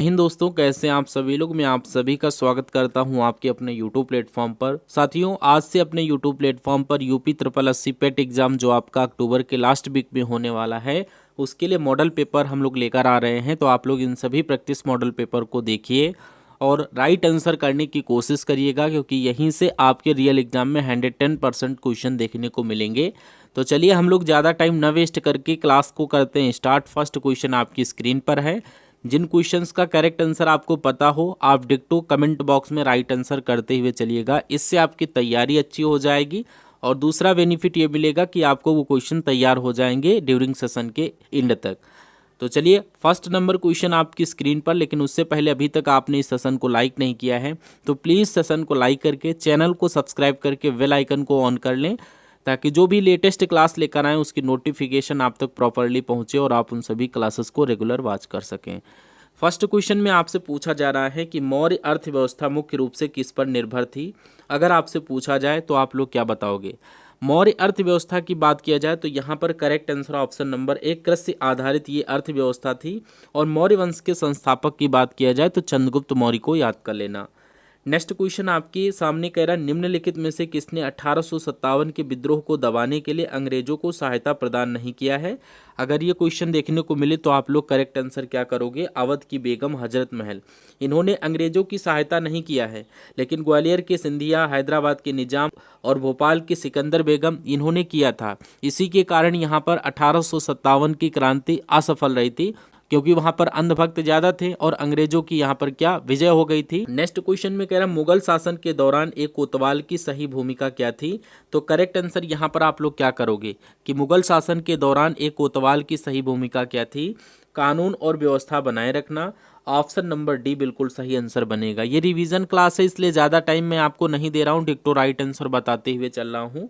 हिंद दोस्तों, कैसे हैं आप सभी लोग। मैं आप सभी का स्वागत करता हूं आपके अपने यूट्यूब प्लेटफॉर्म पर। साथियों, आज से अपने यूट्यूब प्लेटफॉर्म पर यूपी 888 पेट एग्जाम जो आपका अक्टूबर के लास्ट वीक में होने वाला है, उसके लिए मॉडल पेपर हम लोग लेकर आ रहे हैं। तो आप लोग इन सभी प्रैक्टिस मॉडल पेपर को देखिए और राइट आंसर करने की कोशिश करिएगा, क्योंकि यहीं से आपके रियल एग्जाम में 110% क्वेश्चन देखने को मिलेंगे। तो चलिए हम लोग ज़्यादा टाइम न वेस्ट करके क्लास को करते हैं स्टार्ट। फर्स्ट क्वेश्चन आपकी स्क्रीन पर है। जिन क्वेश्चंस का करेक्ट आंसर आपको पता हो, आप डिक्टो कमेंट बॉक्स में राइट आंसर करते हुए चलिएगा। इससे आपकी तैयारी अच्छी हो जाएगी और दूसरा बेनिफिट ये मिलेगा कि आपको वो क्वेश्चन तैयार हो जाएंगे ड्यूरिंग सेशन के एंड तक। तो चलिए फर्स्ट नंबर क्वेश्चन आपकी स्क्रीन पर। लेकिन उससे पहले अभी तक आपने इस सेशन को लाइक नहीं किया है तो प्लीज़ सेशन को लाइक करके चैनल को सब्सक्राइब करके बेल आइकन को ऑन कर लें, ताकि जो भी लेटेस्ट क्लास लेकर आएँ उसकी नोटिफिकेशन आप तक प्रॉपरली पहुंचे और आप उन सभी क्लासेस को रेगुलर वॉच कर सकें। फर्स्ट क्वेश्चन में आपसे पूछा जा रहा है कि मौर्य अर्थव्यवस्था मुख्य रूप से किस पर निर्भर थी। अगर आपसे पूछा जाए तो आप लोग क्या बताओगे। मौर्य अर्थव्यवस्था की बात किया जाए तो यहाँ पर करेक्ट आंसर ऑप्शन नंबर 1 कृषि आधारित ये अर्थव्यवस्था थी। और मौर्य वंश के संस्थापक की बात किया जाए तो चंद्रगुप्त मौर्य को याद कर लेना। नेक्स्ट क्वेश्चन आपके सामने कह रहा है, निम्नलिखित में से किसने 1857 के विद्रोह को दबाने के लिए अंग्रेजों को सहायता प्रदान नहीं किया है। अगर ये क्वेश्चन देखने को मिले तो आप लोग करेक्ट आंसर क्या करोगे। अवध की बेगम हजरत महल, इन्होंने अंग्रेजों की सहायता नहीं किया है, लेकिन ग्वालियर के सिंधिया, हैदराबाद के निजाम और भोपाल की सिकंदर बेगम इन्होंने किया था। इसी के कारण यहाँ पर 1857 की क्रांति असफल रही थी, क्योंकि वहां पर अंधभक्त ज्यादा थे और अंग्रेजों की यहाँ पर क्या विजय हो गई थी। नेक्स्ट क्वेश्चन में कह रहा है, मुगल शासन के दौरान एक कोतवाल की सही भूमिका क्या थी। तो करेक्ट आंसर यहाँ पर आप लोग क्या करोगे कि मुगल शासन के दौरान एक कोतवाल की सही भूमिका क्या थी। कानून और व्यवस्था बनाए रखना। ऑप्शन नंबर डी बिल्कुल सही आंसर बनेगा। ये रिवीजन क्लास है, इसलिए ज़्यादा टाइम मैं आपको नहीं दे रहा हूँ, डिक्टो राइट आंसर बताते हुए चल रहा हूँ।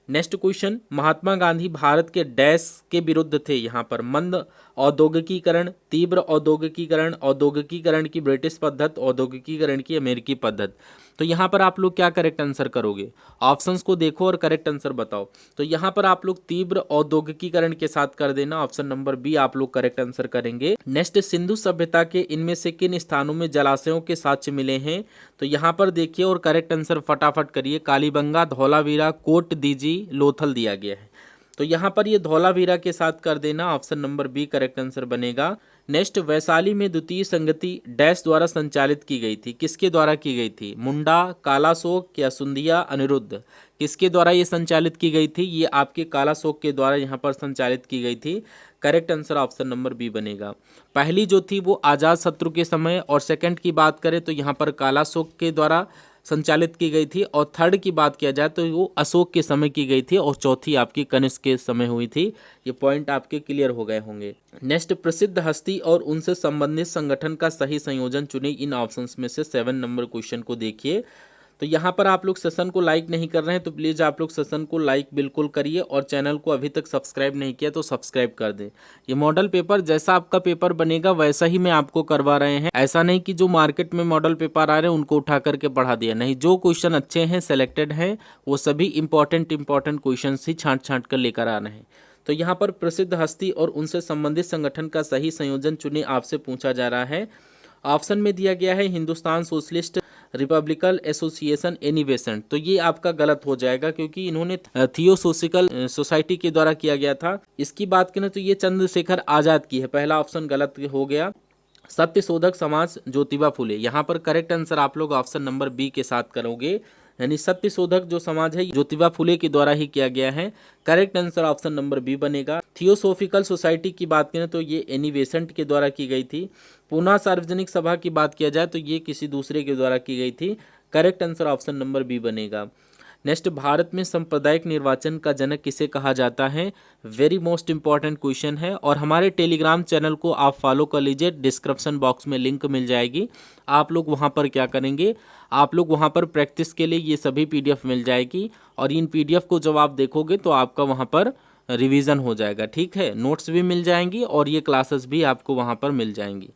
नेक्स्ट क्वेश्चन, महात्मा गांधी भारत के डैश के विरुद्ध थे। यहाँ पर मंद औद्योगिकीकरण, तीव्र औद्योगिकीकरण, औद्योगिकीकरण की ब्रिटिश पद्धति, औद्योगिकीकरण की अमेरिकी पद्धति। तो यहाँ पर आप लोग क्या करेक्ट आंसर करोगे। ऑप्शंस को देखो और करेक्ट आंसर बताओ। तो यहाँ पर आप लोग तीव्र औद्योगिकीकरण के साथ कर देना। ऑप्शन नंबर बी आप लोग करेक्ट आंसर करेंगे। नेक्स्ट, सिंधु सभ्यता के इनमें से किन स्थानों में जलाशयों के साक्ष्य मिले हैं। तो यहाँ पर देखिए और करेक्ट आंसर फटाफट करिए। कालीबंगा, धौलावीरा, कोट दीजी, लोथल दिया गया है। तो यहाँ पर ये धौलावीरा के साथ कर देना। Option number B correct answer बनेगा। नेक्स्ट, वैशाली में द्वितीय संगति डैश द्वारा संचालित की गई थी। किसके द्वारा की गई थी। मुंडा, कालाशोक या सुंदिया, अनिरुद्ध, किसके द्वारा ये संचालित की गई थी। ये आपके कालाशोक के द्वारा यहाँ पर संचालित की गई थी। Correct answer option number B बनेगा। पहली जो थी वो आजाद शत्रु के समय, और सेकंड की बात करें तो यहाँ पर कालाशोक के द्वारा संचालित की गई थी, और थर्ड की बात किया जाए तो वो अशोक के समय की गई थी, और चौथी आपकी कनिष्क के समय हुई थी। ये पॉइंट आपके क्लियर हो गए होंगे। नेक्स्ट, प्रसिद्ध हस्ती और उनसे संबंधित संगठन का सही संयोजन चुने। इन ऑप्शंस में से 7 नंबर क्वेश्चन को देखिए। तो यहाँ पर आप लोग सेशन को लाइक नहीं कर रहे हैं तो प्लीज़ आप लोग सेशन को लाइक बिल्कुल करिए, और चैनल को अभी तक सब्सक्राइब नहीं किया तो सब्सक्राइब कर दें। ये मॉडल पेपर जैसा आपका पेपर बनेगा वैसा ही मैं आपको करवा रहे हैं। ऐसा नहीं कि जो मार्केट में मॉडल पेपर आ रहे हैं उनको उठा करके पढ़ा दिया, नहीं। जो क्वेश्चन अच्छे हैं, सेलेक्टेड हैं, वो सभी इंपॉर्टेंट क्वेश्चन ही छांट छांट कर लेकर आ रहे हैं। तो यहाँ पर प्रसिद्ध हस्ती और उनसे संबंधित संगठन का सही संयोजन चुने आपसे पूछा जा रहा है। ऑप्शन में दिया गया है हिंदुस्तान सोशलिस्ट रिपब्लिकन एसोसिएशन एनिवेशन। तो ये आपका गलत हो जाएगा, क्योंकि इन्होंने थियोसोफिकल सोसाइटी के द्वारा किया गया था। इसकी बात करें तो ये चंद्रशेखर आजाद की है। पहला ऑप्शन गलत हो गया। सत्य शोधक समाज ज्योतिबा फुले, यहाँ पर करेक्ट आंसर आप लोग ऑप्शन नंबर बी के साथ करोगे, यानी सत्य शोधक जो समाज है ज्योतिबा फुले के द्वारा ही किया गया है। Correct answer option number B बनेगा। थियोसोफिकल सोसाइटी की बात करें तो ये एनिवेसेंट के द्वारा की गई थी। पुनः सार्वजनिक सभा की बात किया जाए तो ये किसी दूसरे के द्वारा की गई थी। Correct answer option number B बनेगा। नेक्स्ट, भारत में सांप्रदायिक निर्वाचन का जनक किसे कहा जाता है। वेरी मोस्ट इंपॉर्टेंट क्वेश्चन है, और हमारे टेलीग्राम चैनल को आप फॉलो कर लीजिए। डिस्क्रिप्शन बॉक्स में लिंक मिल जाएगी। आप लोग वहां पर क्या करेंगे, आप लोग वहां पर प्रैक्टिस के लिए ये सभी पीडीएफ मिल जाएगी, और इन पीडीएफ को जब आप देखोगे तो आपका वहां पर रिवीजन हो जाएगा। ठीक है, नोट्स भी मिल जाएंगी और ये क्लासेस भी आपको वहां पर मिल जाएंगी।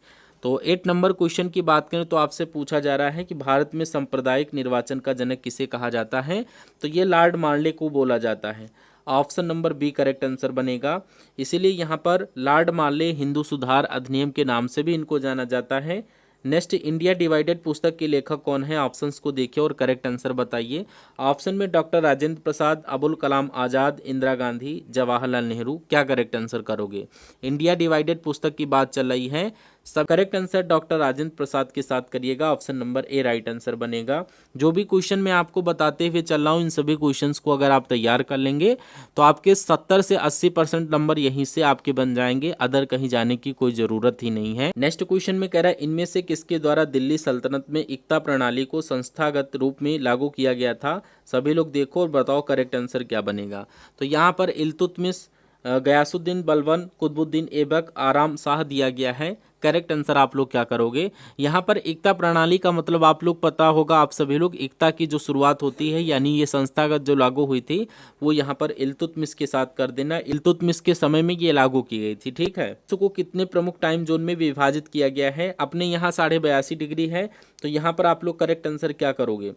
तो 8 नंबर क्वेश्चन की बात करें तो आपसे पूछा जा रहा है कि भारत में सांप्रदायिक निर्वाचन का जनक किसे कहा जाता है। तो ये लॉर्ड मार्ले को बोला जाता है। Option number B correct answer बनेगा। इसीलिए यहाँ पर लॉर्ड मार्ले हिंदू सुधार अधिनियम के नाम से भी इनको जाना जाता है। नेक्स्ट, इंडिया डिवाइडेड पुस्तक के लेखक कौन है? ऑप्शंस को देखिए और करेक्ट आंसर बताइए। ऑप्शन में डॉक्टर राजेंद्र प्रसाद, अबुल कलाम आज़ाद, इंदिरा गांधी, जवाहरलाल नेहरू। क्या करेक्ट आंसर करोगे? इंडिया डिवाइडेड पुस्तक की बात चल रही है। सब correct answer doctor Rajendra Prasad के साथ करिएगा। ऑप्शन नंबर ए राइट आंसर बनेगा। जो भी क्वेश्चन मैं आपको बताते हुए चल रहा हूँ, इन सभी क्वेश्चंस को अगर आप तैयार कर लेंगे तो आपके 70 से 80% नंबर यहीं से आपके बन जाएंगे। अदर कहीं जाने की कोई ज़रूरत ही नहीं है। नेक्स्ट क्वेश्चन में कह रहा है, इनमें से किसके द्वारा दिल्ली सल्तनत में एकता प्रणाली को संस्थागत रूप में लागू किया गया था? सभी लोग देखो और बताओ करेक्ट आंसर क्या बनेगा। तो यहाँ पर इल्तुतमिश, गयासुद्दीन बलबन, कुतुबुद्दीन ऐबक, आराम शाह दिया गया है। करेक्ट आंसर आप लोग क्या करोगे? यहाँ पर एकता प्रणाली का मतलब आप लोग पता होगा, आप सभी लोग, एकता की जो शुरुआत होती है यानी ये संस्थागत जो लागू हुई थी वो यहाँ पर इल्तुतमिश के साथ कर देना। इल्तुतमिश के समय में ये लागू की गई थी, ठीक है। इसको कितने प्रमुख टाइम जोन में विभाजित किया गया है? अपने यहाँ 82.5 डिग्री है, तो यहाँ पर आप लोग करेक्ट आंसर क्या करोगे?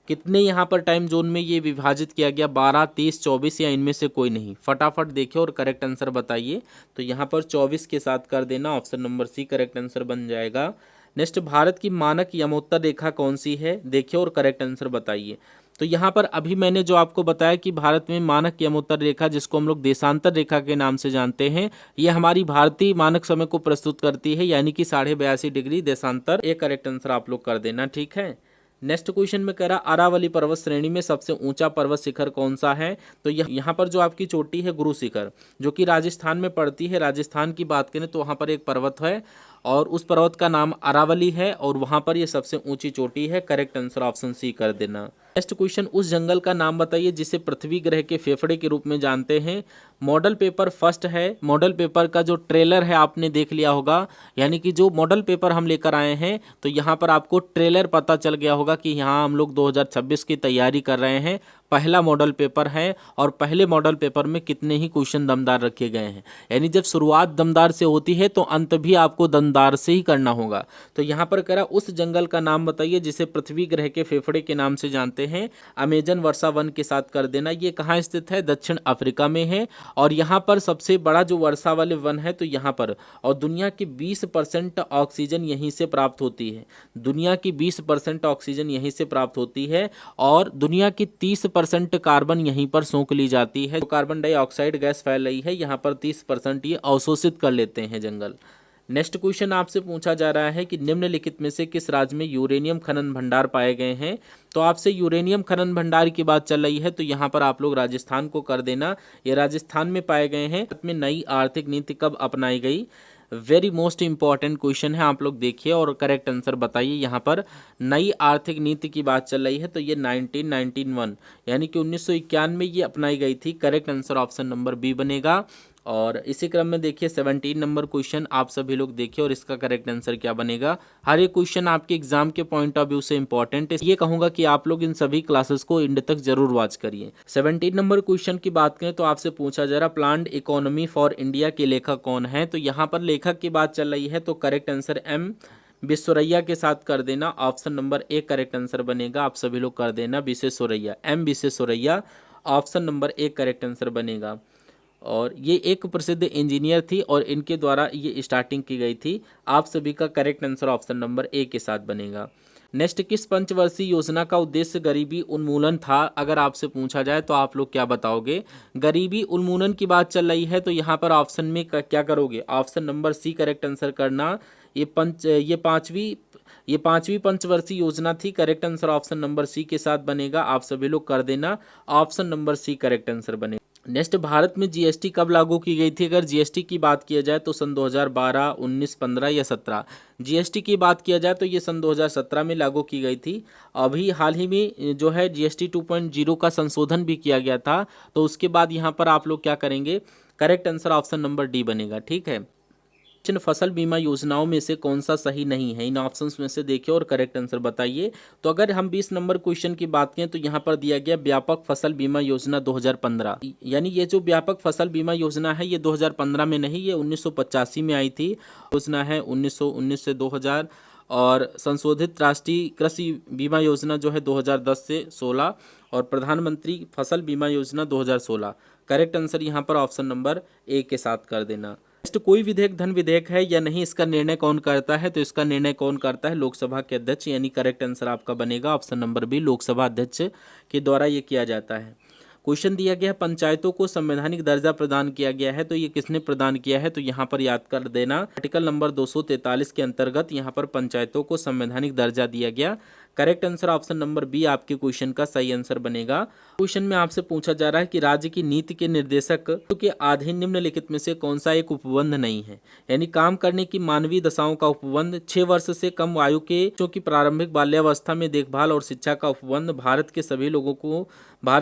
कितने यहाँ पर टाइम जोन में ये विभाजित किया गया? 12, 30, 24 या इनमें से कोई नहीं? फटाफट देखिए और करेक्ट आंसर बताइए। तो यहाँ पर 24 के साथ कर देना। Option number C correct answer बन जाएगा। नेक्स्ट, भारत की मानक यमोत्तर रेखा कौन सी है? देखिए और करेक्ट आंसर बताइए। तो यहाँ पर अभी मैंने जो आपको बताया कि भारत में मानक यमोत्तर रेखा, जिसको हम लोग देशांतर रेखा के नाम से जानते हैं, ये हमारी भारतीय मानक समय को प्रस्तुत करती है, यानी कि 82.5 डिग्री देशांतर। एक करेक्ट आंसर आप लोग कर देना, ठीक है। नेक्स्ट क्वेश्चन में कह रहा, अरावली पर्वत श्रेणी में सबसे ऊंचा पर्वत शिखर कौन सा है? तो यहाँ पर जो आपकी चोटी है गुरु शिखर, जो कि राजस्थान में पड़ती है। राजस्थान की बात करें तो वहाँ पर एक पर्वत है और उस पर्वत का नाम अरावली है और वहाँ पर ये सबसे ऊंची चोटी है। करेक्ट आंसर ऑप्शन सी कर देना। नेक्स्ट क्वेश्चन, उस जंगल का नाम बताइए जिसे पृथ्वी ग्रह के फेफड़े के रूप में जानते हैं। मॉडल पेपर फर्स्ट है। मॉडल पेपर का जो ट्रेलर है आपने देख लिया होगा, यानी कि जो मॉडल पेपर हम लेकर आए हैं तो यहाँ पर आपको ट्रेलर पता चल गया होगा कि यहाँ हम लोग 2026 की तैयारी कर रहे हैं। पहला मॉडल पेपर है और पहले मॉडल पेपर में कितने ही क्वेश्चन दमदार रखे गए हैं, यानी जब शुरुआत दमदार से होती है तो अंत भी आपको दमदार से ही करना होगा। तो यहाँ पर कह रहा, उस जंगल का नाम बताइए जिसे पृथ्वी ग्रह के फेफड़े के नाम से जानते हैं। अमेजन वर्षा वन के साथ कर देना। ये कहाँ स्थित है? दक्षिण अफ्रीका में है और यहाँ पर सबसे बड़ा जो वर्षा वाले वन है तो यहाँ पर, और दुनिया की 20% ऑक्सीजन यहीं से प्राप्त होती है। दुनिया की 20% ऑक्सीजन यहीं से प्राप्त होती है और दुनिया की 30% कार्बन यहीं पर सोख ली जाती है। जो कार्बन डाइऑक्साइड गैस फैल रही है यहाँ पर 30% ये अवशोषित कर लेते हैं जंगल। नेक्स्ट क्वेश्चन आपसे पूछा जा रहा है कि निम्नलिखित में से किस राज्य में यूरेनियम खनन भंडार पाए गए हैं? तो आपसे यूरेनियम खनन भंडार की बात चल रही है तो यहाँ पर आप लोग राजस्थान को कर देना। ये राजस्थान में पाए गए हैं। भारत में नई आर्थिक नीति कब अपनाई गई? वेरी मोस्ट इंपॉर्टेंट क्वेश्चन है, आप लोग देखिए और करेक्ट आंसर बताइए। यहाँ पर नई आर्थिक नीति की बात चल रही है तो ये 1991 यानी कि 1991 में ये अपनाई गई थी। Correct answer option number B बनेगा। और इसी क्रम में देखिए 17 नंबर क्वेश्चन आप सभी लोग देखिए और इसका करेक्ट आंसर क्या बनेगा। हर एक क्वेश्चन आपके एग्जाम के पॉइंट ऑफ व्यू से इंपॉर्टेंट है, ये कहूंगा कि आप लोग इन सभी क्लासेस को एंड तक जरूर वॉच करिए। 17 नंबर क्वेश्चन की बात करें तो आपसे पूछा जा रहा, प्लान्ड इकोनॉमी फॉर इंडिया के लेखक कौन है? तो यहाँ पर लेखक की बात चल रही है तो करेक्ट आंसर एम विश्वेश्वरैया के साथ कर देना। Option number A correct answer बनेगा। आप सभी लोग कर देना Visvesvaraya, M Visvesvaraya. Option number A correct answer बनेगा। और ये एक प्रसिद्ध इंजीनियर थी और इनके द्वारा ये स्टार्टिंग की गई थी। आप सभी का करेक्ट आंसर ऑप्शन नंबर ए के साथ बनेगा। नेक्स्ट, किस पंचवर्षीय योजना का उद्देश्य गरीबी उन्मूलन था? अगर आपसे पूछा जाए तो आप लोग क्या बताओगे? गरीबी उन्मूलन की बात चल रही है तो यहाँ पर ऑप्शन में क्या करोगे? Option number C correct answer करना। ये पांचवी पंचवर्षीय योजना थी। Correct answer option number C के साथ बनेगा। आप सभी लोग कर देना। Option number C correct answer बनेगा। नेक्स्ट, भारत में जीएसटी कब लागू की गई थी? अगर जीएसटी की बात किया जाए तो सन 2012, 19, 15 या 17। जीएसटी की बात किया जाए तो ये सन 2017 में लागू की गई थी। अभी हाल ही में जो है जीएसटी 2.0 का संशोधन भी किया गया था। तो उसके बाद यहाँ पर आप लोग क्या करेंगे? Correct answer option number D बनेगा, ठीक है। फसल बीमा योजनाओं में से कौन सा सही नहीं है? इन ऑप्शंस में से देखिए और करेक्ट आंसर बताइए। तो अगर हम 20 नंबर क्वेश्चन की बात करें तो यहाँ पर दिया गया व्यापक फसल बीमा योजना 2015, यानी ये जो व्यापक फसल बीमा योजना है ये 2015 में नहीं, ये 1985 में आई थी। योजना है 1919 से 2000 और संशोधित राष्ट्रीय कृषि बीमा योजना जो है 2010 से 16 और प्रधानमंत्री फसल बीमा योजना 2016। करेक्ट आंसर यहाँ पर ऑप्शन नंबर ए के साथ कर देना। नेक्स्ट, कोई विधेयक धन विधेयक है या नहीं, इसका निर्णय कौन करता है? तो इसका निर्णय कौन करता है? लोकसभा के अध्यक्ष, यानी करेक्ट आंसर आपका बनेगा ऑप्शन नंबर बी, लोकसभा अध्यक्ष के द्वारा ये किया जाता है। क्वेश्चन दिया गया है पंचायतों को संवैधानिक दर्जा प्रदान किया गया है, तो ये किसने प्रदान किया है? तो यहाँ पर याद कर देना, आर्टिकल नंबर 243 के अंतर्गत यहाँ पर पंचायतों को संवैधानिक दर्जा दिया गया। Correct answer option number B आपके क्वेश्चन का सही आंसर बनेगा। क्वेश्चन में आपसे पूछा जा रहा है कि राज्य की नीति के निर्देशक के अधीन निम्नलिखित में से कौन सा एक उपबंध नहीं है, यानी काम करने की मानवीय दशाओं का उपबंध, 6 वर्ष से कम आयु के बच्चों की प्रारंभिक बाल्यावस्था में देखभाल और शिक्षा का उपबंध, भारत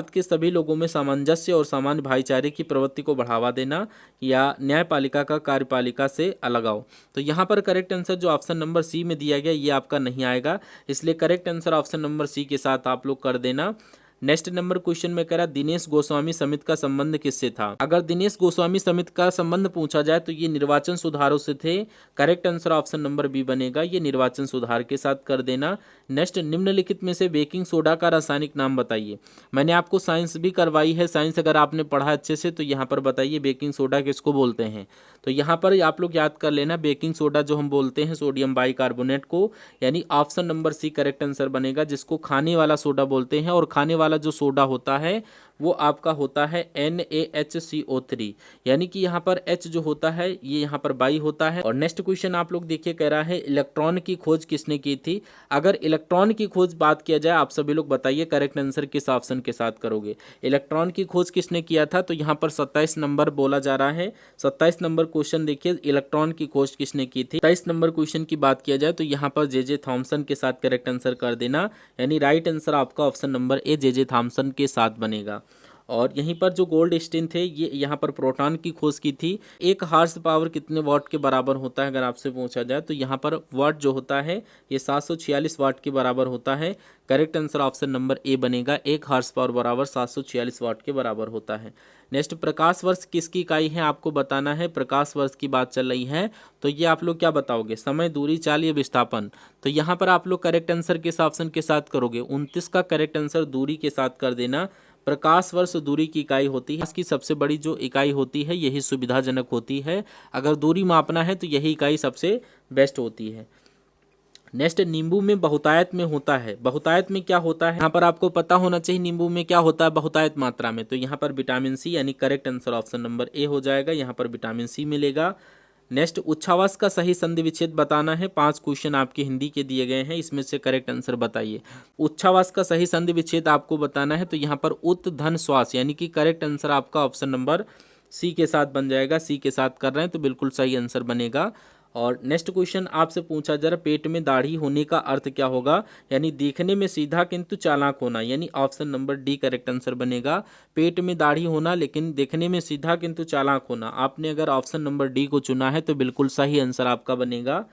के सभी लोगों में सामंजस्य और सामान्य भाईचारे की प्रवृत्ति को बढ़ावा देना, या न्यायपालिका का कार्यपालिका से अलगाव। तो यहाँ पर करेक्ट आंसर जो ऑप्शन नंबर सी में दिया गया ये आपका नहीं आएगा, इसलिए correct answer option number C के साथ आप लोग कर देना। नेक्स्ट नंबर क्वेश्चन में कह रहा दिनेश गोस्वामी समिति का संबंध किससे था? अगर दिनेश गोस्वामी समिति का संबंध पूछा जाए तो ये निर्वाचन सुधारों से थे। Correct answer option number B बनेगा, ये निर्वाचन सुधार के साथ कर देना। नेक्स्ट, निम्नलिखित में से बेकिंग सोडा का रासायनिक नाम बताइए। मैंने आपको साइंस भी करवाई है, साइंस अगर आपने पढ़ा अच्छे से तो यहाँ पर बताइए बेकिंग सोडा किसको बोलते हैं। तो यहाँ पर आप लोग याद कर लेना, बेकिंग सोडा जो हम बोलते हैं सोडियम बाइकार्बोनेट को, यानी option number C correct answer बनेगा, जिसको खाने वाला सोडा बोलते हैं। और खाने वाला जो सोडा होता है वो आपका होता है NaHCO3, यानी कि यहाँ पर H जो होता है ये यहाँ पर बाई होता है। और नेक्स्ट क्वेश्चन आप लोग देखिए, कह रहा है इलेक्ट्रॉन की खोज किसने की थी? अगर इलेक्ट्रॉन की खोज बात किया जाए, आप सभी लोग बताइए करेक्ट आंसर किस ऑप्शन के साथ करोगे। इलेक्ट्रॉन की खोज किसने किया था? तो यहाँ पर 27 नंबर बोला जा रहा है। 27 नंबर क्वेश्चन देखिए, इलेक्ट्रॉन की खोज किसने की थी। 27 नंबर क्वेश्चन की बात किया जाए तो यहाँ पर जे थॉमसन के साथ करेक्ट आंसर कर देना, यानी राइट आंसर आपका ऑप्शन नंबर ए जे थॉमसन के साथ बनेगा। और यहीं पर जो गोल्डस्टीन थे ये यहाँ पर प्रोटॉन की खोज की थी। 1 हार्स पावर कितने वाट के बराबर होता है अगर आपसे पूछा जाए तो यहाँ पर वाट जो होता है ये 746 वाट के बराबर होता है। करेक्ट आंसर ऑप्शन नंबर ए बनेगा, 1 हार्स पावर बराबर 746 वाट के बराबर होता है। नेक्स्ट, प्रकाश वर्ष किसकी इकाई है आपको बताना है। प्रकाश वर्ष की बात चल रही है तो ये आप लोग क्या बताओगे, समय, दूरी, चाल या विस्थापन। तो यहाँ पर आप लोग करेक्ट आंसर किस ऑप्शन के साथ करोगे? 29 का करेक्ट आंसर दूरी के साथ कर देना। प्रकाश वर्ष दूरी की इकाई होती है, इसकी सबसे बड़ी जो इकाई होती है यही सुविधाजनक होती है। अगर दूरी मापना है तो यही इकाई सबसे बेस्ट होती है। नेक्स्ट, नींबू में बहुतायत में होता है। बहुतायत में क्या होता है यहाँ पर आपको पता होना चाहिए, नींबू में क्या होता है बहुतायत मात्रा में। तो यहाँ पर विटामिन सी, यानी करेक्ट आंसर ऑप्शन नंबर ए हो जाएगा, यहाँ पर विटामिन सी मिलेगा। नेक्स्ट, उच्छ्वास का सही संधि विच्छेद बताना है। 5 क्वेश्चन आपके हिंदी के दिए गए हैं, इसमें से करेक्ट आंसर बताइए। उच्छ्वास का सही संधि विच्छेद आपको बताना है तो यहाँ पर उत धन श्वास, यानी कि करेक्ट आंसर आपका ऑप्शन नंबर सी के साथ बन जाएगा। सी के साथ कर रहे हैं तो बिल्कुल सही आंसर बनेगा। और नेक्स्ट क्वेश्चन आपसे पूछा जा रहा पेट में दाढ़ी होने का अर्थ क्या होगा, यानी देखने में सीधा किंतु चालाक होना, यानी option number D correct answer बनेगा। पेट में दाढ़ी होना लेकिन देखने में सीधा किंतु चालाक होना, आपने अगर ऑप्शन नंबर डी को चुना है तो बिल्कुल सही आंसर आपका बनेगा।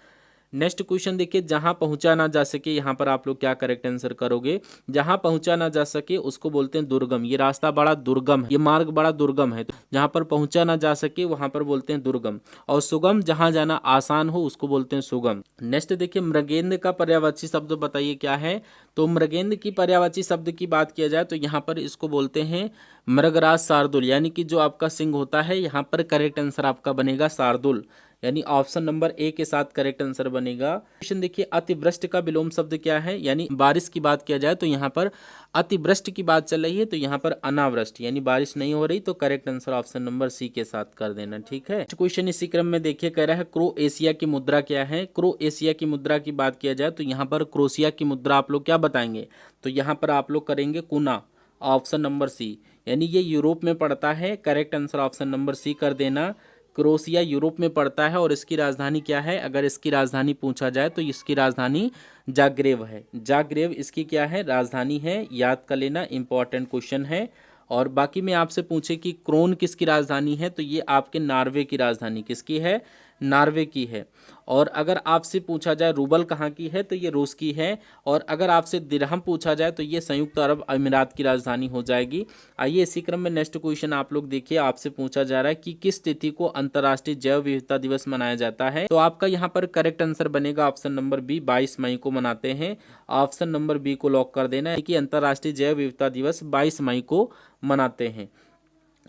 नेक्स्ट क्वेश्चन देखिए, जहां पहुंचा ना जा सके, यहाँ पर आप लोग क्या करेक्ट आंसर करोगे। जहां पहुंचा ना जा सके उसको बोलते हैं दुर्गम, ये रास्ता बड़ा दुर्गम है, ये मार्ग बड़ा दुर्गम है। तो जहां पर पहुंचा ना जा सके वहां पर बोलते हैं दुर्गम। और सुगम, जहां जाना आसान हो उसको बोलते हैं सुगम। नेक्स्ट देखिए, मृगेंद्र का पर्यायवाची शब्द बताइए क्या है। तो मृगेंद्र की पर्यायवाची शब्द की बात किया जाए तो यहाँ पर इसको बोलते हैं मृगराज शार्दुल, यानी कि जो आपका सिंह होता है। यहाँ पर करेक्ट आंसर आपका बनेगा शार्दुल, यानी ऑप्शन नंबर ए के साथ करेक्ट आंसर बनेगा। क्वेश्चन देखिए, अतिवृष्टि का विलोम शब्द क्या है, यानी बारिश की बात किया जाए तो यहाँ पर अतिवृष्टि की बात चल रही है तो यहाँ पर अनावृष्टि, यानी बारिश नहीं हो रही। तो correct answer option number C के साथ कर देना, ठीक है। क्वेश्चन इसी क्रम में देखिए, कह रहा है क्रोएशिया की मुद्रा क्या है। क्रोएशिया की मुद्रा की बात किया जाए तो यहाँ पर क्रोएशिया की मुद्रा आप लोग क्या बताएंगे। तो यहाँ पर आप लोग करेंगे कुना, ऑप्शन नंबर सी, यानी ये यूरोप में पड़ता है। Correct answer option number C कर देना। क्रोएशिया यूरोप में पड़ता है और इसकी राजधानी क्या है, अगर इसकी राजधानी पूछा जाए तो इसकी राजधानी जाग्रेब है। जाग्रेब इसकी क्या है, राजधानी है, याद कर लेना, इंपॉर्टेंट क्वेश्चन है। और बाकी मैं आपसे पूछे कि क्रोन किसकी राजधानी है तो ये आपके नॉर्वे की राजधानी किसकी है, नॉर्वे की है। और अगर आपसे पूछा जाए रूबल कहाँ की है तो ये रूस की है। और अगर आपसे दिरहम पूछा जाए तो ये संयुक्त अरब अमीरात की राजधानी हो जाएगी। आइए इसी क्रम में नेक्स्ट क्वेश्चन आप लोग देखिए, आपसे पूछा जा रहा है कि किस तिथि को अंतर्राष्ट्रीय जैव विविधता दिवस मनाया जाता है। तो आपका यहाँ पर करेक्ट आंसर बनेगा ऑप्शन नंबर बी, 22 मई को मनाते हैं। ऑप्शन नंबर बी को लॉक कर देना है कि अंतर्राष्ट्रीय जैव विविधता दिवस 22 मई को मनाते हैं।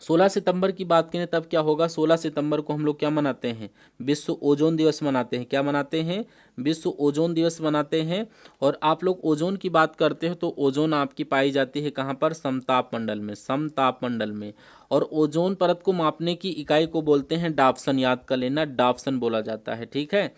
16 सितंबर की बात करें तब क्या होगा, 16 सितंबर को हम लोग क्या मनाते हैं, विश्व ओजोन दिवस मनाते हैं। क्या मनाते हैं, विश्व ओजोन दिवस मनाते हैं। और आप लोग ओजोन की बात करते हो तो ओजोन आपकी पाई जाती है कहाँ पर, समताप मंडल में, समताप मंडल में। और ओजोन परत को मापने की इकाई को बोलते हैं डाप्सन, याद कर लेना, डाप्सन बोला जाता है, ठीक है।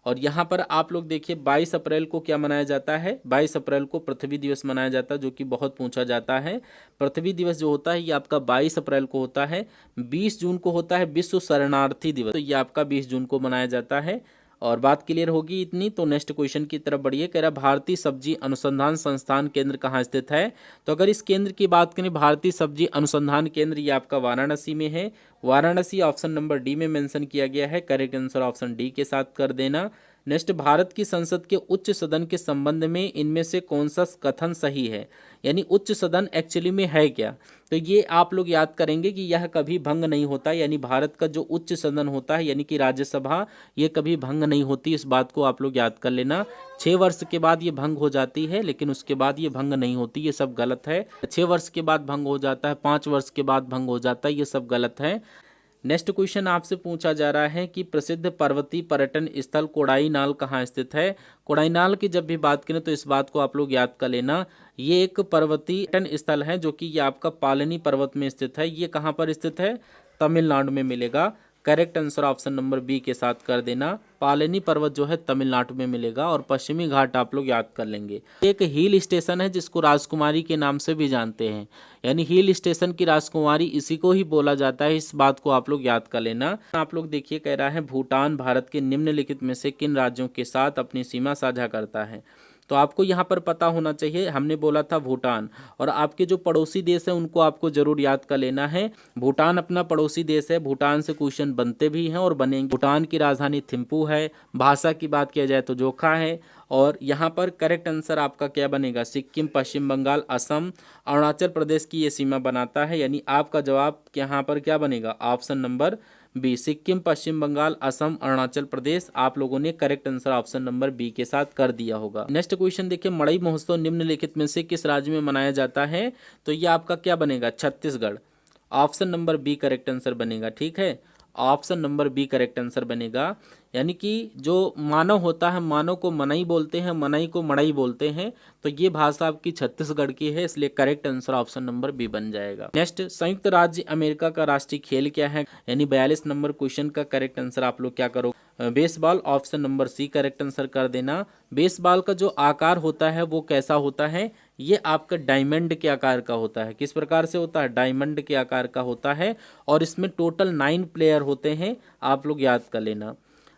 और यहाँ पर आप लोग देखिए 22 अप्रैल को क्या मनाया जाता है, 22 अप्रैल को पृथ्वी दिवस मनाया जाता है, जो कि बहुत पूछा जाता है। पृथ्वी दिवस जो होता है ये आपका 22 अप्रैल को होता है। 20 जून को होता है विश्व शरणार्थी दिवस, तो ये आपका 20 जून को मनाया जाता है। और बात क्लियर होगी इतनी, तो नेक्स्ट क्वेश्चन की तरफ बढ़िए। कह रहा भारतीय सब्जी अनुसंधान संस्थान केंद्र कहाँ स्थित है। तो अगर इस केंद्र की बात करें, भारतीय सब्जी अनुसंधान केंद्र, ये आपका वाराणसी में है। वाराणसी ऑप्शन नंबर डी में मेंशन किया गया है, करेक्ट आंसर ऑप्शन डी के साथ कर देना। नेक्स्ट, भारत की संसद के उच्च सदन के संबंध में इनमें से कौन सा कथन सही है, यानी उच्च सदन एक्चुअली में है क्या। तो ये आप लोग याद करेंगे कि यह कभी भंग नहीं होता, यानी भारत का जो उच्च सदन होता है यानी कि राज्यसभा, ये कभी भंग नहीं होती, इस बात को आप लोग याद कर लेना। 6 वर्ष के बाद ये भंग हो जाती है, लेकिन उसके बाद ये भंग नहीं होती, ये सब गलत है। 6 वर्ष के बाद भंग हो जाता है, 5 वर्ष के बाद भंग हो जाता है, ये सब गलत है। नेक्स्ट क्वेश्चन आपसे पूछा जा रहा है कि प्रसिद्ध पर्वतीय पर्यटन स्थल कोडाईनाल कहाँ स्थित है। कोडाईनाल की जब भी बात करें तो इस बात को आप लोग याद कर लेना, ये एक पर्वतीय पर्यटन स्थल है जो कि ये आपका पालनी पर्वत में स्थित है। ये कहाँ पर स्थित है, तमिलनाडु में मिलेगा। Correct answer option number B के साथ कर देना, पालनी पर्वत जो है तमिलनाडु में मिलेगा। और पश्चिमी घाट आप लोग याद कर लेंगे। एक हिल स्टेशन है जिसको राजकुमारी के नाम से भी जानते हैं, यानी हिल स्टेशन की राजकुमारी इसी को ही बोला जाता है, इस बात को आप लोग याद कर लेना। आप लोग देखिए कह रहा है भूटान भारत के निम्नलिखित में से किन राज्यों के साथ अपनी सीमा साझा करता है। तो आपको यहाँ पर पता होना चाहिए, हमने बोला था भूटान, और आपके जो पड़ोसी देश हैं उनको आपको जरूर याद कर लेना है। भूटान अपना पड़ोसी देश है, भूटान से क्वेश्चन बनते भी हैं और बनेंगे। भूटान की राजधानी थिम्पू है, भाषा की बात किया जाए तो जोखा है। और यहाँ पर करेक्ट आंसर आपका क्या बनेगा, सिक्किम, पश्चिम बंगाल, असम, अरुणाचल प्रदेश की ये सीमा बनाता है, यानी आपका जवाब यहाँ पर क्या बनेगा, option number B, Sikkim, Paschim Bengal, Assam, Arunachal Pradesh. आप लोगों ने correct answer option number B के साथ कर दिया होगा। नेक्स्ट क्वेश्चन देखिए, मड़ई महोत्सव निम्नलिखित में से किस राज्य में मनाया जाता है। तो ये आपका क्या बनेगा, Chhattisgarh. Option number B correct answer बनेगा, ठीक है, option number B correct answer बनेगा। यानी कि जो मानव होता है, मानव को मनई बोलते हैं, मनई को मड़ई बोलते हैं, तो ये भाषा आपकी छत्तीसगढ़ की है, इसलिए correct answer option number B बन जाएगा। नेक्स्ट, संयुक्त राज्य अमेरिका का राष्ट्रीय खेल क्या है, यानी 42 नंबर क्वेश्चन का करेक्ट आंसर आप लोग क्या करो, baseball. Option number C correct answer कर देना। बेसबॉल का जो आकार होता है वो कैसा होता है, ये आपका डायमंड के आकार का होता है। किस प्रकार से होता है, डायमंड के आकार का होता है। और इसमें टोटल 9 प्लेयर होते हैं, आप लोग याद कर लेना।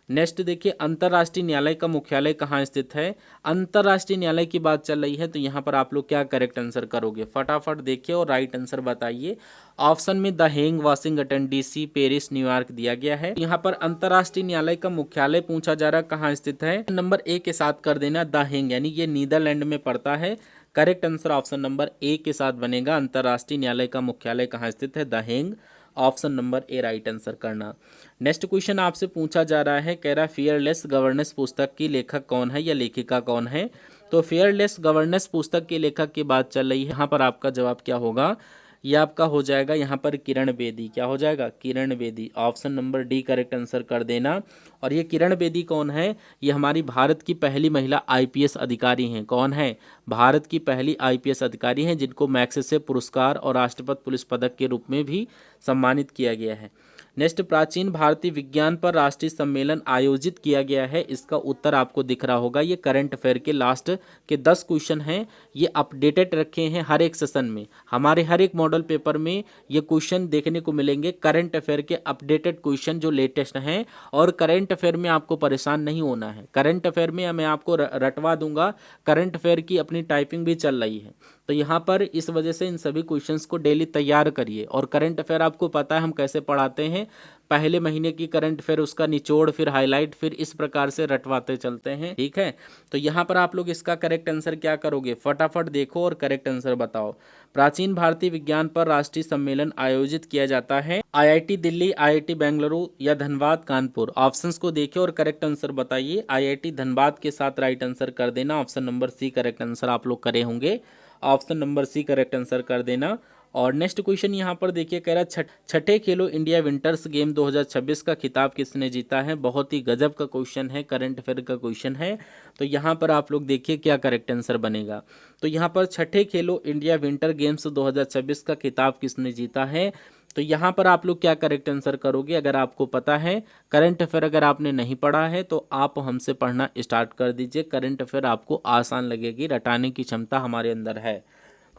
नेक्स्ट देखिए, अंतर्राष्ट्रीय न्यायालय का मुख्यालय कहाँ स्थित है। अंतर्राष्ट्रीय न्यायालय की बात चल रही है, तो यहाँ पर आप लोग क्या करेक्ट आंसर करोगे, फटाफट देखिए और राइट आंसर बताइए। ऑप्शन में the Hague, Washington DC, Paris, New York दिया गया है। यहाँ पर अंतर्राष्ट्रीय न्यायालय का मुख्यालय पूछा जा रहा है कहाँ स्थित है, नंबर ए के साथ कर देना, द हेग, यानी ये नीदरलैंड में पड़ता है। करेक्ट आंसर ऑप्शन नंबर ए के साथ बनेगा, अंतर्राष्ट्रीय न्यायालय का मुख्यालय कहाँ स्थित है, the Hague. Option number A right answer करना। नेक्स्ट क्वेश्चन आपसे पूछा जा रहा है, कह रहा फियरलेस गवर्नेंस पुस्तक की लेखक कौन है या लेखिका कौन है। तो फियरलेस गवर्नेंस पुस्तक के लेखक की बात चल रही है, यहाँ पर आपका जवाब क्या होगा, ये आपका हो जाएगा यहाँ पर किरण बेदी। क्या हो जाएगा, Kiran Bedi. Option number D correct answer कर देना। और ये किरण बेदी कौन है, ये हमारी भारत की पहली महिला आईपीएस अधिकारी हैं। कौन है, भारत की पहली आईपीएस अधिकारी हैं, जिनको मैग्सेसे पुरस्कार और राष्ट्रपति पुलिस पदक के रूप में भी सम्मानित किया गया है। नेक्स्ट, प्राचीन भारतीय विज्ञान पर राष्ट्रीय सम्मेलन आयोजित किया गया है, इसका उत्तर आपको दिख रहा होगा। ये करंट अफेयर के लास्ट के 10 क्वेश्चन हैं, ये अपडेटेड रखे हैं हर एक सेशन में। हमारे हर एक मॉडल पेपर में ये क्वेश्चन देखने को मिलेंगे, करंट अफेयर के अपडेटेड क्वेश्चन जो लेटेस्ट हैं। और करंट अफेयर में आपको परेशान नहीं होना है, करंट अफेयर में मैं आपको रटवा दूंगा। करंट अफेयर की अपनी टाइपिंग भी चल रही है, तो यहाँ पर इस वजह से इन सभी क्वेश्चंस को डेली तैयार करिए। और करंट अफेयर आपको पता है हम कैसे पढ़ाते हैं, पहले महीने की करंट अफेयर, उसका निचोड़, फिर हाईलाइट, फिर इस प्रकार से रटवाते चलते हैं, ठीक है। तो यहाँ पर आप लोग इसका करेक्ट आंसर क्या करोगे, फटाफट देखो और करेक्ट आंसर बताओ। प्राचीन भारतीय विज्ञान पर राष्ट्रीय सम्मेलन आयोजित किया जाता है आईआईटी दिल्ली, आईआईटी बेंगलुरु या धनबाद, कानपुर। ऑप्शंस को देखिए और करेक्ट आंसर बताइए। आईआईटी धनबाद के साथ राइट आंसर कर देना, option number C correct answer आप लोग करे होंगे। Option number C correct answer कर देना। और नेक्स्ट क्वेश्चन यहाँ पर देखिए कह रहा है छठे खेलो इंडिया विंटर्स गेम 2026 का खिताब किसने जीता है। बहुत ही गजब का क्वेश्चन है, करंट अफेयर का क्वेश्चन है। तो यहाँ पर आप लोग देखिए क्या करेक्ट आंसर बनेगा। तो यहाँ पर छठे खेलो इंडिया विंटर गेम्स 2026 का खिताब किसने जीता है। तो यहाँ पर आप लोग क्या करेक्ट आंसर करोगे। अगर आपको पता है करंट अफेयर, अगर आपने नहीं पढ़ा है तो आप हमसे पढ़ना स्टार्ट कर दीजिए। करंट अफेयर आपको आसान लगेगी, रटाने की क्षमता हमारे अंदर है।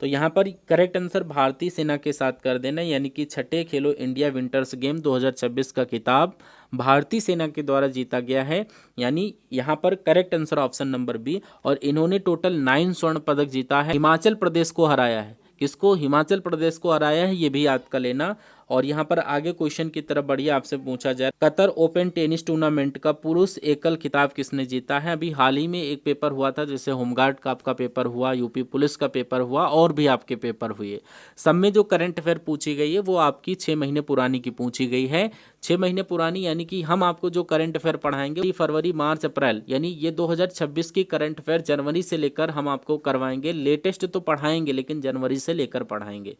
तो यहाँ पर करेक्ट आंसर भारतीय सेना के साथ कर देना, यानी कि छठे खेलो इंडिया विंटर्स गेम 2026 का खिताब भारतीय सेना के द्वारा जीता गया है, यानी यहाँ पर correct answer option number B. और इन्होंने टोटल 9 स्वर्ण पदक जीता है, हिमाचल प्रदेश को हराया है। किसको? हिमाचल प्रदेश को हराया है, ये भी याद कर लेना। और यहाँ पर आगे क्वेश्चन की तरफ बढ़िए, आपसे पूछा जाए कतर ओपन टेनिस टूर्नामेंट का पुरुष एकल खिताब किसने जीता है। अभी हाल ही में एक पेपर हुआ था, जैसे होमगार्ड का आपका पेपर हुआ, यूपी पुलिस का पेपर हुआ, और भी आपके पेपर हुए। सब में जो करंट अफेयर पूछी गई है वो आपकी 6 महीने पुरानी की पूछी गई है। 6 महीने पुरानी, यानी कि हम आपको जो करंट अफेयर पढ़ाएंगे फरवरी मार्च अप्रैल, यानी ये 2026 की करंट अफेयर जनवरी से लेकर हम आपको करवाएंगे। लेटेस्ट तो पढ़ाएंगे लेकिन जनवरी से लेकर पढ़ाएंगे।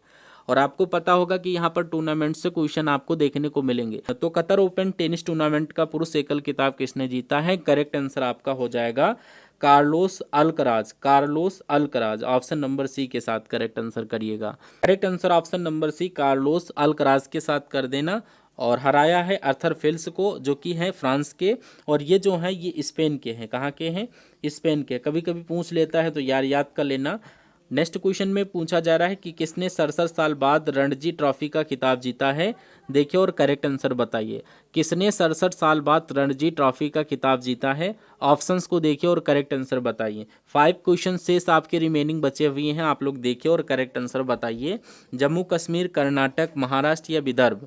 और आपको पता होगा कि यहाँ पर टूर्नामेंट से क्वेश्चन आपको देखने को मिलेंगे। तो कतर ओपन टेनिस टूर्नामेंट का पुरुष एकल खिताब किसने जीता है। करेक्ट आंसर आपका हो जाएगा Carlos Alcaraz. Carlos Alcaraz, option number C के साथ करेक्ट आंसर करिएगा। Correct answer option number C, Carlos Alcaraz के साथ कर देना। और हराया है अर्थर फिल्स को, जो कि है फ्रांस के, और ये जो है ये स्पेन के हैं। कहाँ के हैं? स्पेन के। कभी कभी पूछ लेता है तो याद कर लेना। नेक्स्ट क्वेश्चन में पूछा जा रहा है कि किसने 67 साल बाद रणजी ट्रॉफी का खिताब जीता है। देखिए और करेक्ट आंसर बताइए, किसने 67 साल बाद रणजी ट्रॉफी का खिताब जीता है। ऑप्शंस को देखिए और करेक्ट आंसर बताइए। 5 क्वेश्चन शेष आपके रिमेनिंग बचे हुए हैं, आप लोग देखिए और करेक्ट आंसर बताइए। जम्मू कश्मीर, कर्नाटक, महाराष्ट्र या विदर्भ।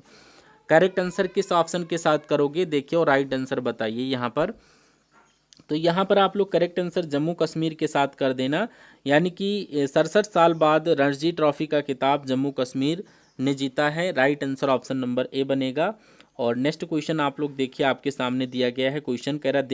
करेक्ट आंसर किस ऑप्शन के साथ करोगे, देखिए और राइट आंसर बताइए यहाँ पर। तो यहाँ पर आप लोग करेक्ट आंसर जम्मू कश्मीर के साथ कर देना, यानी कि 67 साल बाद रणजी ट्रॉफी का खिताब जम्मू कश्मीर ने जीता है। राइट आंसर ऑप्शन नंबर ए बनेगा। और नेक्स्ट क्वेश्चन आप लोग देखिए, आपके सामने दिया गया है क्वेश्चन। कह रहा है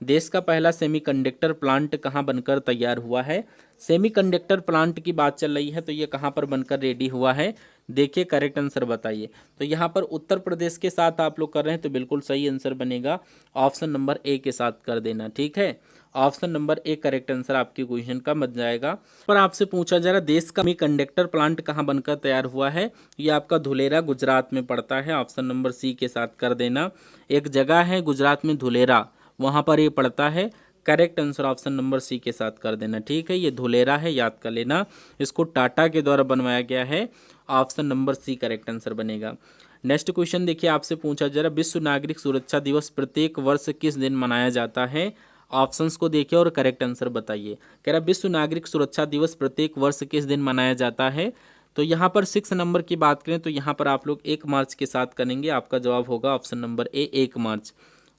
देश का पहला सेमीकंडक्टर प्लांट कहाँ बनकर तैयार हुआ है। सेमीकंडक्टर प्लांट की बात चल रही है, तो ये कहाँ पर बनकर रेडी हुआ है। देखिए करेक्ट आंसर बताइए। तो यहाँ पर उत्तर प्रदेश के साथ आप लोग कर रहे हैं, तो बिल्कुल सही आंसर बनेगा। ऑप्शन नंबर ए के साथ कर देना, ठीक है। Option number A correct answer आपके क्वेश्चन का बन जाएगा। पर आपसे पूछा जा रहा है देश का सेमीकंडक्टर प्लांट कहाँ बनकर तैयार हुआ है। ये आपका धुलेरा गुजरात में पड़ता है। ऑप्शन नंबर सी के साथ कर देना। एक जगह है गुजरात में धुलेरा, वहाँ पर ये पड़ता है। Correct answer option number C के साथ कर देना, ठीक है। ये धुलेरा है, याद कर लेना। इसको टाटा के द्वारा बनवाया गया है। Option number C correct answer बनेगा। नेक्स्ट क्वेश्चन देखिए, आपसे पूछा जा रहा है विश्व नागरिक सुरक्षा दिवस प्रत्येक वर्ष किस दिन मनाया जाता है। ऑप्शंस को देखिए और करेक्ट आंसर बताइए। कह रहा विश्व नागरिक सुरक्षा दिवस प्रत्येक वर्ष किस दिन मनाया जाता है। तो यहाँ पर 6 नंबर की बात करें तो यहाँ पर आप लोग 1 मार्च के साथ करेंगे। आपका जवाब होगा ऑप्शन नंबर ए 1 मार्च।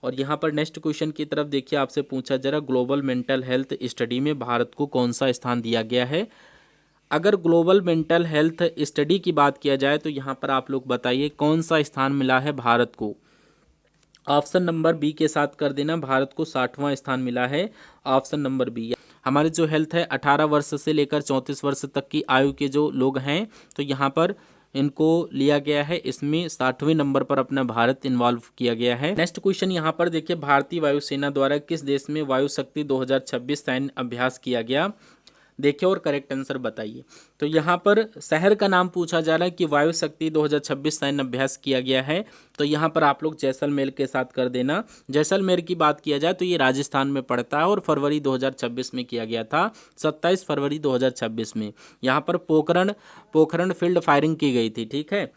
और यहाँ पर नेक्स्ट क्वेश्चन की तरफ देखिए, आपसे पूछा जा रहा ग्लोबल मेंटल हेल्थ स्टडी में भारत को कौन सा स्थान दिया गया है। अगर ग्लोबल मेंटल हेल्थ स्टडी की बात किया जाए तो यहाँ पर आप लोग बताइए कौन सा स्थान मिला है भारत को। ऑप्शन नंबर बी के साथ कर देना, भारत को 60वां स्थान मिला है। Option number B. हमारे जो हेल्थ है 18 वर्ष से लेकर 34 वर्ष तक की आयु के जो लोग हैं, तो यहाँ पर इनको लिया गया है। इसमें 60वें नंबर पर अपना भारत इन्वॉल्व किया गया है। नेक्स्ट क्वेश्चन यहाँ पर देखिए, भारतीय वायुसेना द्वारा किस देश में वायु शक्ति 2026 सैन्य अभ्यास किया गया। देखिए और करेक्ट आंसर बताइए। तो यहाँ पर शहर का नाम पूछा जा रहा है कि वायु शक्ति 2026 सैन्य अभ्यास किया गया है। तो यहाँ पर आप लोग जैसलमेर के साथ कर देना। जैसलमेर की बात किया जाए तो ये राजस्थान में पड़ता है और फरवरी 2026 में किया गया था, 27 फरवरी 2026 में। यहाँ पर पोखरण फील्ड फायरिंग की गई थी, ठीक है।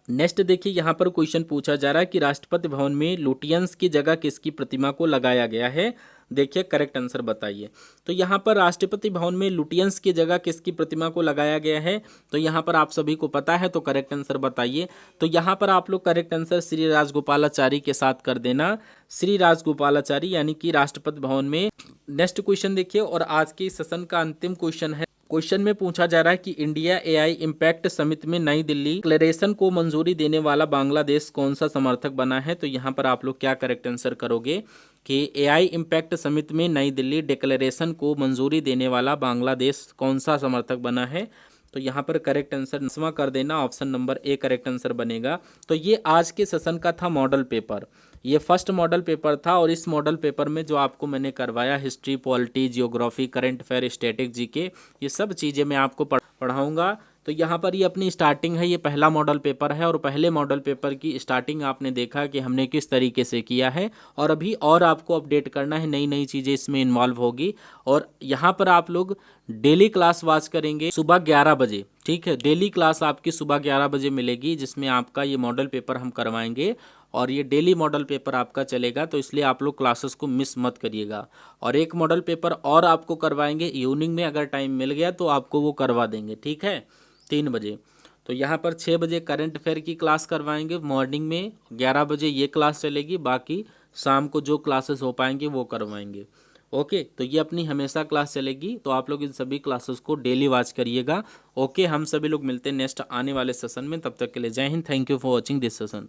नेक्स्ट देखिए, यहाँ पर क्वेश्चन पूछा जा रहा है कि राष्ट्रपति भवन में लुटियंस की जगह किसकी प्रतिमा को लगाया गया है। देखिए करेक्ट आंसर बताइए। तो यहाँ पर राष्ट्रपति भवन में लुटियंस की जगह किसकी प्रतिमा को लगाया गया है। तो यहाँ पर आप सभी को पता है, तो करेक्ट आंसर बताइए। तो यहाँ पर आप लोग करेक्ट आंसर श्री राजगोपालाचारी के साथ कर देना। श्री राजगोपालाचारी, यानी कि राष्ट्रपति भवन में। नेक्स्ट क्वेश्चन देखिए, और आज के सेशन का अंतिम क्वेश्चन है। क्वेश्चन में पूछा जा रहा है कि इंडिया एआई इम्पैक्ट समिट में नई दिल्ली डिक्लेरेशन को मंजूरी देने वाला बांग्लादेश कौन सा समर्थक बना है। तो यहाँ पर आप लोग क्या करेक्ट आंसर करोगे कि एआई इम्पैक्ट समिट में नई दिल्ली डिक्लेरेशन को मंजूरी देने वाला बांग्लादेश कौन सा समर्थक बना है। तो यहाँ पर करेक्ट आंसर 9वां कर देना, option number A correct answer बनेगा। तो ये आज के सेशन का था मॉडल पेपर, ये फर्स्ट मॉडल पेपर था। और इस मॉडल पेपर में जो आपको मैंने करवाया history, polity, geography, current affair, static, GK, ये सब चीज़ें मैं आपको पढ़ाऊँगा। तो यहाँ पर ये अपनी स्टार्टिंग है, ये पहला मॉडल पेपर है और पहले मॉडल पेपर की स्टार्टिंग आपने देखा कि हमने किस तरीके से किया है। और अभी और आपको अपडेट करना है, नई नई चीज़ें इसमें इन्वॉल्व होगी। और यहाँ पर आप लोग डेली क्लास वॉच करेंगे सुबह 11 बजे, ठीक है। डेली क्लास आपकी सुबह 11 बजे मिलेगी, जिसमें आपका ये मॉडल पेपर हम करवाएंगे और ये डेली मॉडल पेपर आपका चलेगा। तो इसलिए आप लोग क्लासेस को मिस मत करिएगा। और एक मॉडल पेपर और आपको करवाएंगे इवनिंग में, अगर टाइम मिल गया तो आपको वो करवा देंगे, ठीक है, 3 बजे। तो यहाँ पर 6 बजे करंट अफेयर की क्लास करवाएंगे मॉर्निंग में, 11 बजे ये क्लास चलेगी, बाकी शाम को जो क्लासेस हो पाएंगे वो करवाएंगे। ओके, तो ये अपनी हमेशा क्लास चलेगी। तो आप लोग इन सभी क्लासेस को डेली वॉच करिएगा। ओके, हम सभी लोग मिलते हैं नेक्स्ट आने वाले सेशन में। तब तक के लिए जय Hind, thank you for watching this session.